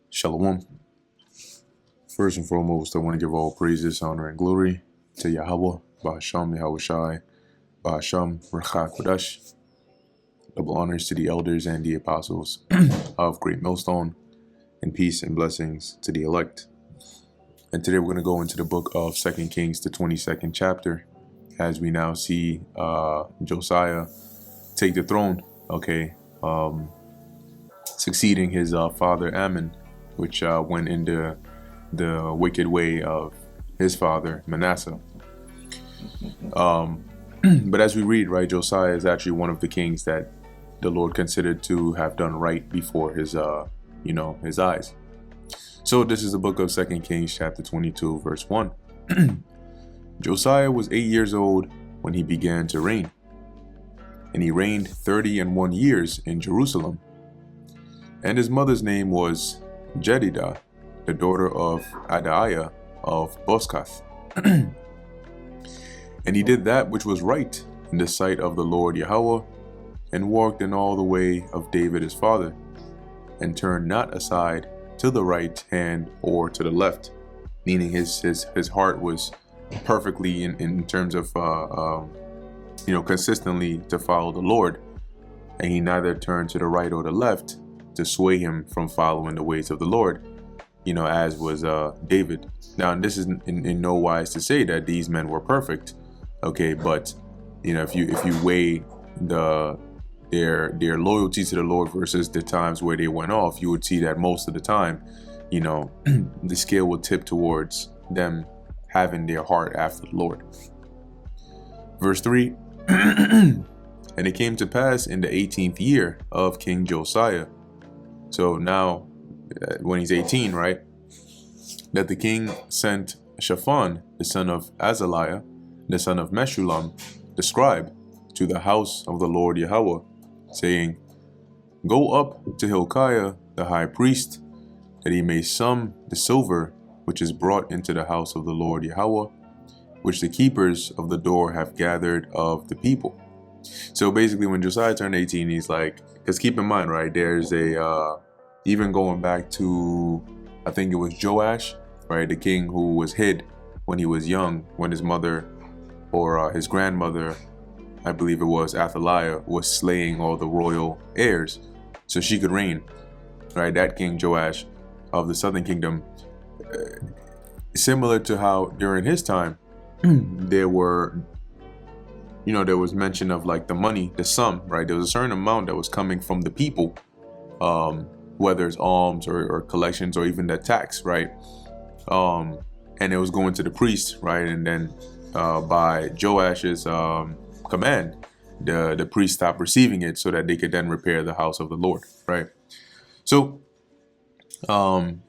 Shalom. First and foremost, I want to give all praises, honor, and glory to Yahweh, Ba'asham Yahushai, Ba'asham Rechak Kodash. Double honors to the elders and the apostles of Great Millstone, and peace and blessings to the elect. And today we're going to go into the book of 2 Kings, the 22nd chapter, as we now see Josiah take the throne, succeeding his father Ammon, which went into the wicked way of his father Manasseh. But as we read, right, Josiah is actually one of the kings that the Lord considered to have done right before his his eyes. So this is the book of 2 Kings chapter 22 verse 1. Josiah was 8 years old when he began to reign, and he reigned 31 years in Jerusalem. And his mother's name was Jedidah, the daughter of Adaiah of Boskath. And he did that which was right in the sight of the Lord Yahweh, and walked in all the way of David his father, and turned not aside to the right hand or to the left, meaning his heart was perfectly in terms of consistently to follow the Lord, and he neither turned to the right or the left to sway him from following the ways of the Lord, as was David. Now, this is in no wise to say that these men were perfect, but if you weigh their loyalty to the Lord versus the times where they went off, you would see that most of the time, the scale would tip towards them having their heart after the Lord. Verse 3. And it came to pass in the 18th year of King Josiah. So now, when he's 18, right, that the king sent Shaphan, the son of Azaliah, the son of Meshullam, the scribe, to the house of the Lord Yahweh, saying, Go up to Hilkiah the high priest, that he may sum the silver which is brought into the house of the Lord Yahweh, which the keepers of the door have gathered of the people. So basically, when Josiah turned 18, he's like, because keep in mind, right, there's even going back to, I think it was Joash, right, the king who was hid when he was young, when his mother or his grandmother, I believe it was Athaliah, was slaying all the royal heirs so she could reign, right? That King Joash of the southern kingdom, similar to how during his time there was mention of like the money, the sum, right? There was a certain amount that was coming from the people, whether it's alms or collections or even the tax, right? And it was going to the priest, right? And then by Joash's command, the priest stopped receiving it so that they could then repair the house of the Lord, right? So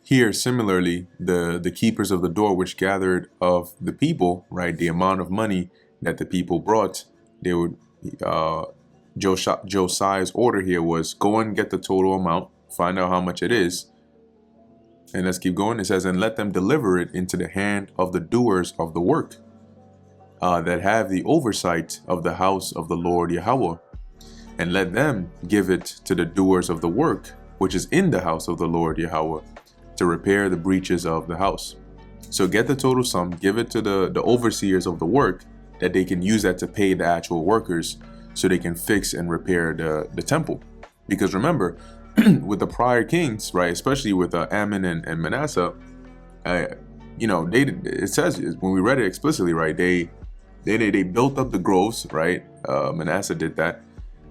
here similarly, the keepers of the door which gathered of the people, right, the amount of money that the people brought, they would Josiah's order here was go and get the total amount, find out how much it is, and let's keep going. It says, and let them deliver it into the hand of the doers of the work, that have the oversight of the house of the Lord Yahweh, and let them give it to the doers of the work which is in the house of the Lord Yahweh, to repair the breaches of the house. So get the total sum, give it to the overseers of the work, that they can use that to pay the actual workers so they can fix and repair the temple. Because remember, with the prior kings, right, especially with Ammon and Manasseh, it says when we read it explicitly, right, they built up the groves, right? Manasseh did that,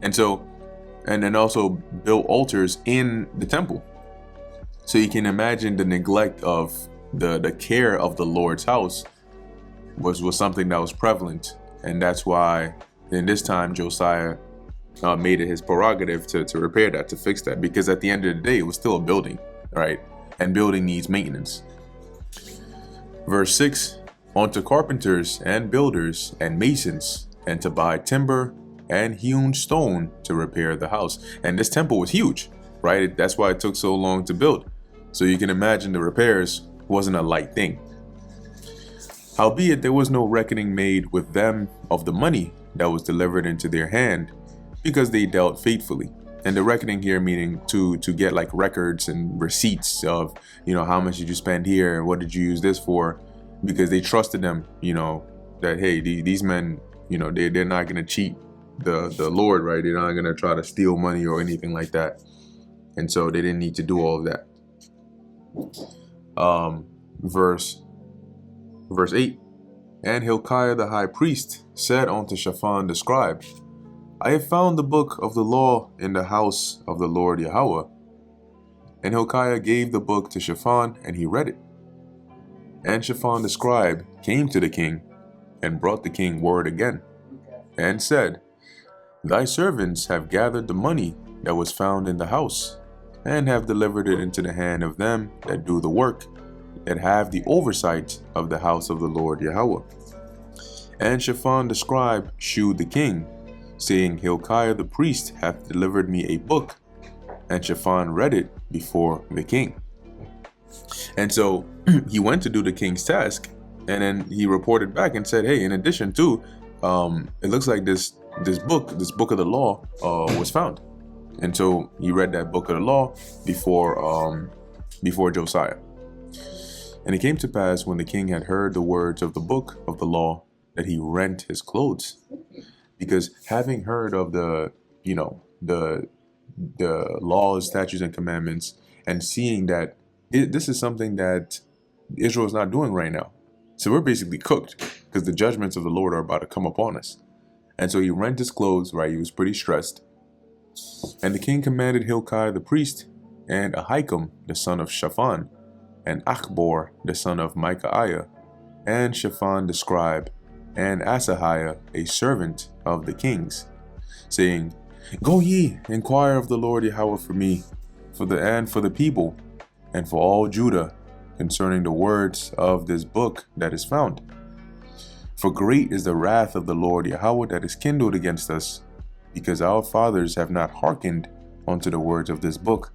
and then also built altars in the temple. So you can imagine the neglect of the care of the Lord's house was something that was prevalent, and that's why in this time Josiah made it his prerogative to repair that, to fix that, because at the end of the day it was still a building, right? And building needs maintenance. Verse 6, unto carpenters and builders and masons, and to buy timber and hewn stone to repair the house. And this temple was huge, right? That's why it took so long to build. So you can imagine the repairs wasn't a light thing. Howbeit there was no reckoning made with them of the money that was delivered into their hand, because they dealt faithfully. And the reckoning here meaning to get like records and receipts of, how much did you spend here and what did you use this for, because they trusted them, that, hey, these men, they're not going to cheat the Lord, right? They're not going to try to steal money or anything like that. And so they didn't need to do all of that. Verse 8. And Hilkiah the high priest said unto Shaphan the scribe, I have found the book of the law in the house of the Lord Yahweh. And Hilkiah gave the book to Shaphan, and he read it. And Shaphan the scribe came to the king, and brought the king word again, and said, Thy servants have gathered the money that was found in the house, and have delivered it into the hand of them that do the work, that have the oversight of the house of the Lord Yahweh. And Shaphan the scribe shewed the king, saying, Hilkiah the priest hath delivered me a book. And Shaphan read it before the king. And so he went to do the king's task, and then he reported back and said, hey, in addition to, it looks like this book of the law was found. And so he read that book of the law before Josiah. And it came to pass, when the king had heard the words of the book of the law, that he rent his clothes, because having heard of the laws, statutes, and commandments, and seeing that this is something that Israel is not doing right now. So we're basically cooked, because the judgments of the Lord are about to come upon us. And so he rent his clothes, right? He was pretty stressed. And the king commanded Hilkiah the priest, and Ahikam the son of Shaphan, and Achbor the son of Micaiah, and Shaphan the scribe, and Asahiah a servant of the king's, saying, Go ye, inquire of the Lord Yahweh for me, for the people, and for all Judah, concerning the words of this book that is found. For great is the wrath of the Lord Yahweh that is kindled against us, because our fathers have not hearkened unto the words of this book,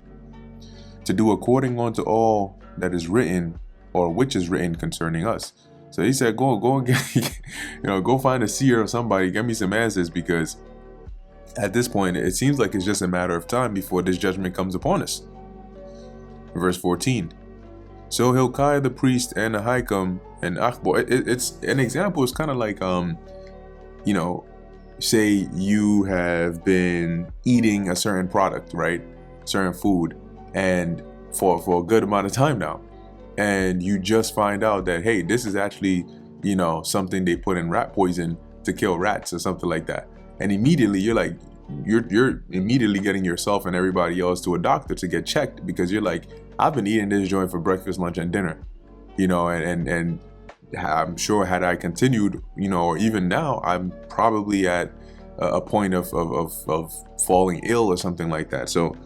to do according unto all that is written, or which is written concerning us. So he said, go and get, go find a seer or somebody, get me some answers, because at this point, it seems like it's just a matter of time before this judgment comes upon us. Verse 14. So Hilkiah the priest and Ahikam and Achbor, it's an example. It's kind of like, say you have been eating a certain product, right? Certain food, and for a good amount of time now. And you just find out that, hey, this is actually, something they put in rat poison to kill rats or something like that. And immediately you're like, you're immediately getting yourself and everybody else to a doctor to get checked, because you're like, I've been eating this joint for breakfast, lunch, and dinner, and I'm sure had I continued, or even now, I'm probably at a point of falling ill or something like that. So,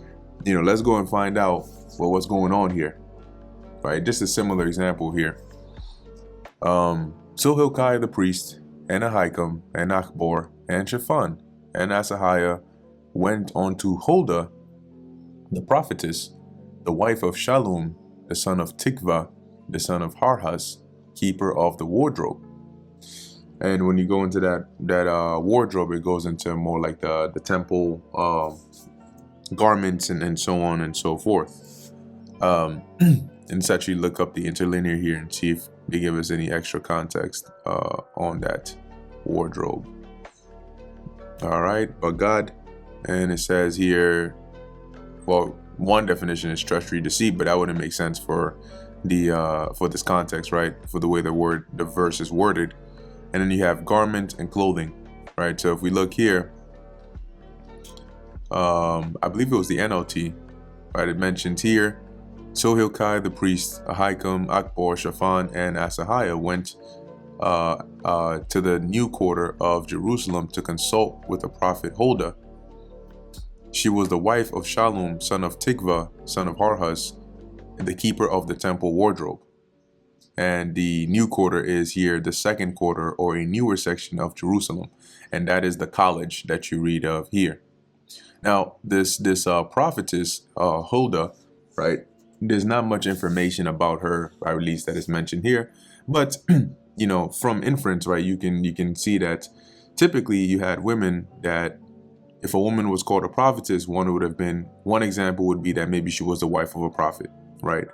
let's go and find out what's going on here. Right, just a similar example here. So Hilkiah the priest, and Ahikam, and Achbor, and Shaphan, and Asahiah went unto Huldah, the prophetess, the wife of Shallum, the son of Tikvah, the son of Harhas, keeper of the wardrobe. And when you go into that wardrobe, it goes into more like the temple garments and so on and so forth. And let's actually look up the interlinear here and see if they give us any extra context on that wardrobe. All right, but God, and it says here, well, one definition is treachery, deceit, but that wouldn't make sense for this context, right? For the way the verse is worded. And then you have garment and clothing, right? So if we look here, I believe it was the NLT, right? It mentions here, so Hilkiah the priest, Ahikam, Achbor, Shaphan, and Asahiah went to the new quarter of Jerusalem to consult with the prophet Huldah. She was the wife of Shallum, son of Tikvah, son of Harhas, the keeper of the temple wardrobe. And the new quarter is here, the second quarter, or a newer section of Jerusalem, and that is the college that you read of here. Now, this prophetess Huldah, right? There's not much information about her, or at least that is mentioned here, but from inference, right, you can see that typically you had women that if a woman was called a prophetess, one example would be that maybe she was the wife of a prophet, right?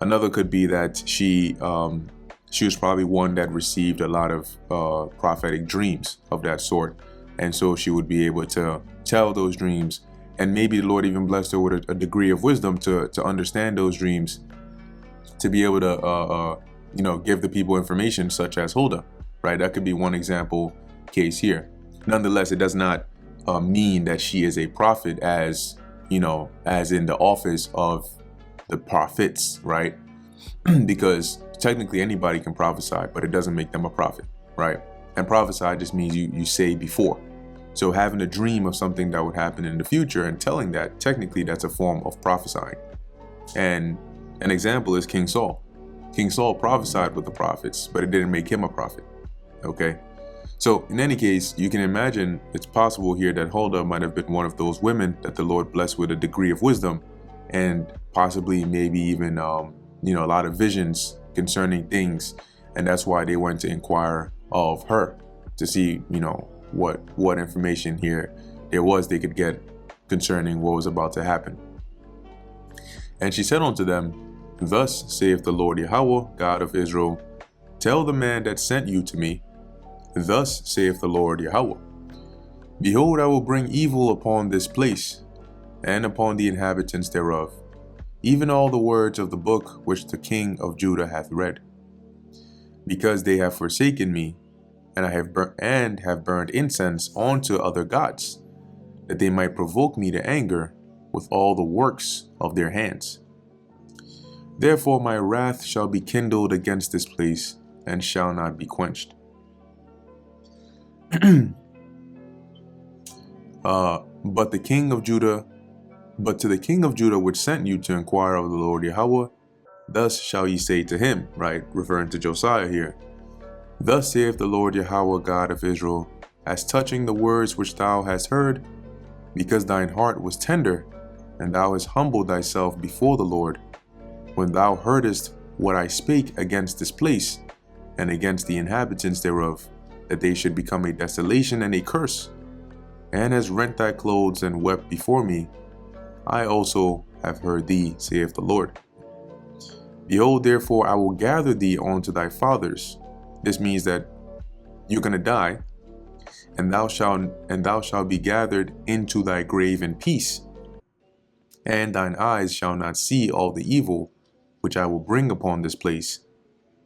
Another could be that she was probably one that received a lot of prophetic dreams of that sort. And so she would be able to tell those dreams. And maybe the Lord even blessed her with a degree of wisdom to understand those dreams, to be able to, give the people information such as Huldah, right? That could be one example case here. Nonetheless, it does not mean that she is a prophet as in the office of the prophets, right? Because technically anybody can prophesy, but it doesn't make them a prophet, right? And prophesy just means you say before. So having a dream of something that would happen in the future and telling that, technically that's a form of prophesying. And an example is King Saul. King Saul prophesied with the prophets, but it didn't make him a prophet. Okay. So in any case, you can imagine it's possible here that Huldah might have been one of those women that the Lord blessed with a degree of wisdom, and possibly maybe even a lot of visions concerning things. And that's why they went to inquire of her to see, what information here there was they could get concerning what was about to happen. And she said unto them, Thus saith the Lord Yahweh, God of Israel, tell the man that sent you to me, Thus saith the Lord Yahweh, Behold, I will bring evil upon this place, and upon the inhabitants thereof, even all the words of the book which the king of Judah hath read. Because they have forsaken me, and have burned incense unto other gods, that they might provoke me to anger with all the works of their hands. Therefore my wrath shall be kindled against this place, and shall not be quenched. But to the king of Judah which sent you to inquire of the Lord Yahweh, thus shall ye say to him, right? Referring to Josiah here. Thus saith the Lord Yahweh, God of Israel, as touching the words which thou hast heard, because thine heart was tender, and thou hast humbled thyself before the Lord, when thou heardest what I spake against this place, and against the inhabitants thereof, that they should become a desolation and a curse, and hast rent thy clothes and wept before me, I also have heard thee, saith the Lord. Behold, therefore, I will gather thee unto thy fathers. This means that you're going to die, and thou shalt be gathered into thy grave in peace, and thine eyes shall not see all the evil which I will bring upon this place.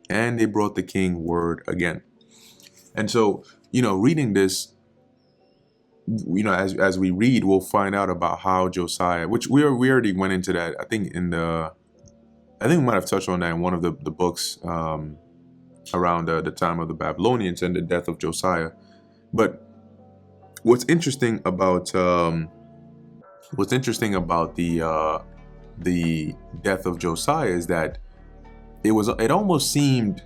And they brought the king word again. And so, reading this, as we read, we'll find out about how Josiah, which we already went into that. I think we might have touched on that in one of the books around the time of the Babylonians and the death of Josiah. But what's interesting about the death of Josiah is that it almost seemed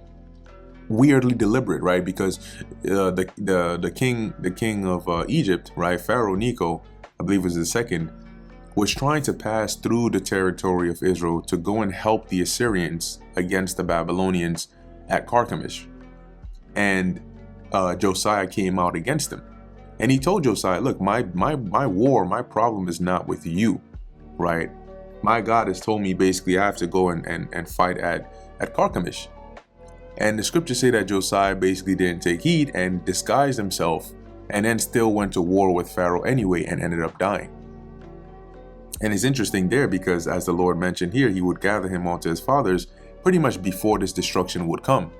weirdly deliberate, right? Because the king of Egypt, right, Pharaoh Necho, I believe was the second, was trying to pass through the territory of Israel to go and help the Assyrians against the Babylonians at Carchemish. And Josiah came out against him. And he told Josiah, look, my problem is not with you, right? My God has told me basically I have to go and fight at Carchemish. And the scriptures say that Josiah basically didn't take heed and disguised himself, and then still went to war with Pharaoh anyway and ended up dying. And it's interesting there because, as the Lord mentioned here, he would gather him onto his fathers pretty much before this destruction would come,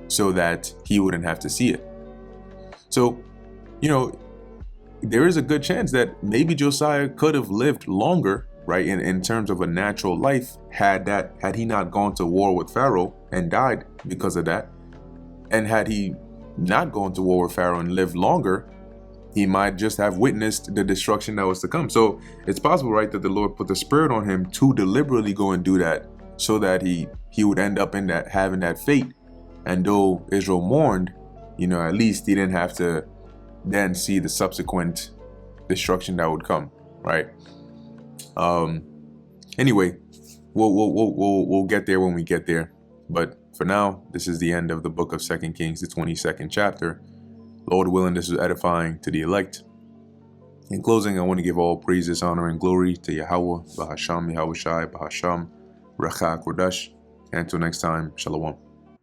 so that he wouldn't have to see it. So, there is a good chance that maybe Josiah could have lived longer, right, in terms of a natural life, had he not gone to war with Pharaoh and died because of that. And had he not gone to war with Pharaoh and lived longer, he might just have witnessed the destruction that was to come. So it's possible, right, that the Lord put the spirit on him to deliberately go and do that, so that he would end up having that fate. And though Israel mourned, at least he didn't have to then see the subsequent destruction that would come, right? Anyway, we'll get there when we get there. But for now, this is the end of the book of 2 Kings, the 22nd chapter. Lord willing, this is edifying to the elect. In closing, I want to give all praises, honor, and glory to Yahweh, Bahasham, Yahushai, Bahasham, Recha Kodesh. And until next time, Shalom.